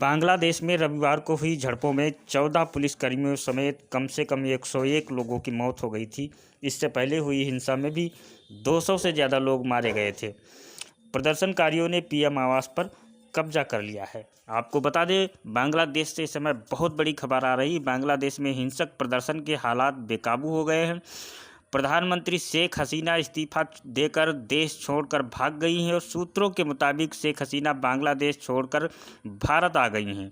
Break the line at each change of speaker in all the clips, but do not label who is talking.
बांग्लादेश में रविवार को हुई झड़पों में 14 पुलिसकर्मियों समेत कम से कम 101 लोगों की मौत हो गई थी। इससे पहले हुई हिंसा में भी 200 से ज़्यादा लोग मारे गए थे। प्रदर्शनकारियों ने पीएम आवास पर कब्जा कर लिया है। आपको बता दें, बांग्लादेश से इस समय बहुत बड़ी खबर आ रही। बांग्लादेश में हिंसक प्रदर्शन के हालात बेकाबू हो गए हैं। प्रधानमंत्री शेख हसीना इस्तीफा देकर देश छोड़कर भाग गई हैं और सूत्रों के मुताबिक शेख हसीना बांग्लादेश छोड़कर भारत आ गई हैं।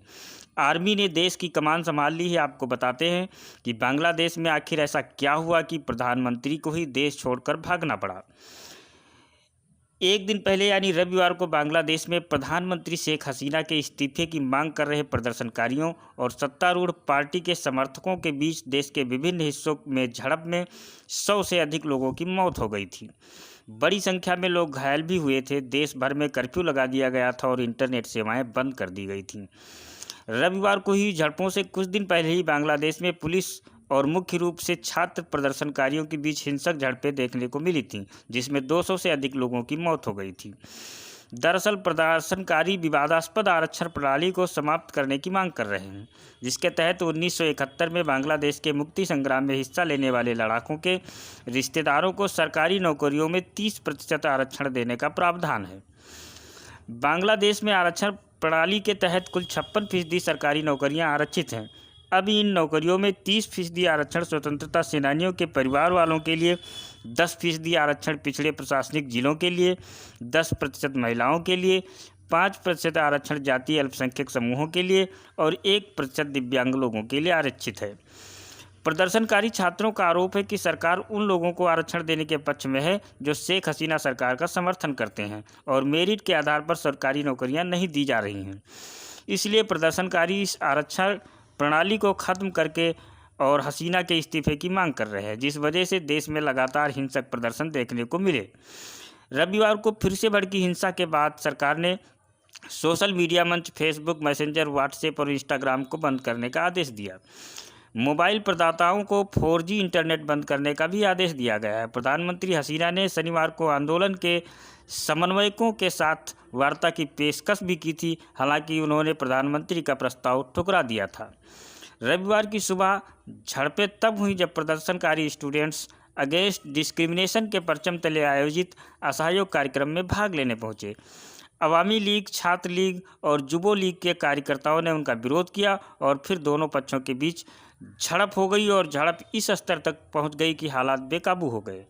आर्मी ने देश की कमान संभाल ली है। आपको बताते हैं कि बांग्लादेश में आखिर ऐसा क्या हुआ कि प्रधानमंत्री को ही देश छोड़कर भागना पड़ा। एक दिन पहले यानी रविवार को बांग्लादेश में प्रधानमंत्री शेख हसीना के इस्तीफे की मांग कर रहे प्रदर्शनकारियों और सत्तारूढ़ पार्टी के समर्थकों के बीच देश के विभिन्न हिस्सों में झड़प में 100 से अधिक लोगों की मौत हो गई थी। बड़ी संख्या में लोग घायल भी हुए थे। देश भर में कर्फ्यू लगा दिया गया था और इंटरनेट सेवाएं बंद कर दी गई थीं। रविवार को ही झड़पों से कुछ दिन पहले ही बांग्लादेश में पुलिस और मुख्य रूप से छात्र प्रदर्शनकारियों के बीच हिंसक झड़पें देखने को मिली थीं, जिसमें 200 से अधिक लोगों की मौत हो गई थी। दरअसल प्रदर्शनकारी विवादास्पद आरक्षण प्रणाली को समाप्त करने की मांग कर रहे हैं, जिसके तहत 1971 में बांग्लादेश के मुक्ति संग्राम में हिस्सा लेने वाले लड़ाकों के रिश्तेदारों को सरकारी नौकरियों में 30% आरक्षण देने का प्रावधान है। बांग्लादेश में आरक्षण प्रणाली के तहत कुल 56% सरकारी नौकरियां आरक्षित हैं। अब इन नौकरियों में 30% आरक्षण स्वतंत्रता सेनानियों के परिवार वालों के लिए, 10% आरक्षण पिछड़े प्रशासनिक जिलों के लिए, 10% महिलाओं के लिए, 5% आरक्षण जातीय अल्पसंख्यक समूहों के लिए और 1% दिव्यांग लोगों के लिए आरक्षित है। प्रदर्शनकारी छात्रों का आरोप है कि सरकार उन लोगों को आरक्षण देने के पक्ष में है जो शेख हसीना सरकार का समर्थन करते हैं और मेरिट के आधार पर सरकारी नौकरियां नहीं दी जा रही हैं। इसलिए प्रदर्शनकारी इस आरक्षण प्रणाली को खत्म करके और हसीना के इस्तीफे की मांग कर रहे हैं, जिस वजह से देश में लगातार हिंसक प्रदर्शन देखने को मिले। रविवार को फिर से भड़की हिंसा के बाद सरकार ने सोशल मीडिया मंच फेसबुक, मैसेंजर, व्हाट्सएप और इंस्टाग्राम को बंद करने का आदेश दिया। मोबाइल प्रदाताओं को 4G इंटरनेट बंद करने का भी आदेश दिया गया है। प्रधानमंत्री हसीना ने शनिवार को आंदोलन के समन्वयकों के साथ वार्ता की पेशकश भी की थी, हालांकि उन्होंने प्रधानमंत्री का प्रस्ताव ठुकरा दिया था। रविवार की सुबह झड़पें तब हुई जब प्रदर्शनकारी स्टूडेंट्स अगेंस्ट डिस्क्रिमिनेशन के परचम तले आयोजित असहयोग कार्यक्रम में भाग लेने पहुंचे। अवामी लीग, छात्र लीग और जुबो लीग के कार्यकर्ताओं ने उनका विरोध किया और फिर दोनों पक्षों के बीच झड़प हो गई और झड़प इस स्तर तक पहुंच गई कि हालात बेकाबू हो गए।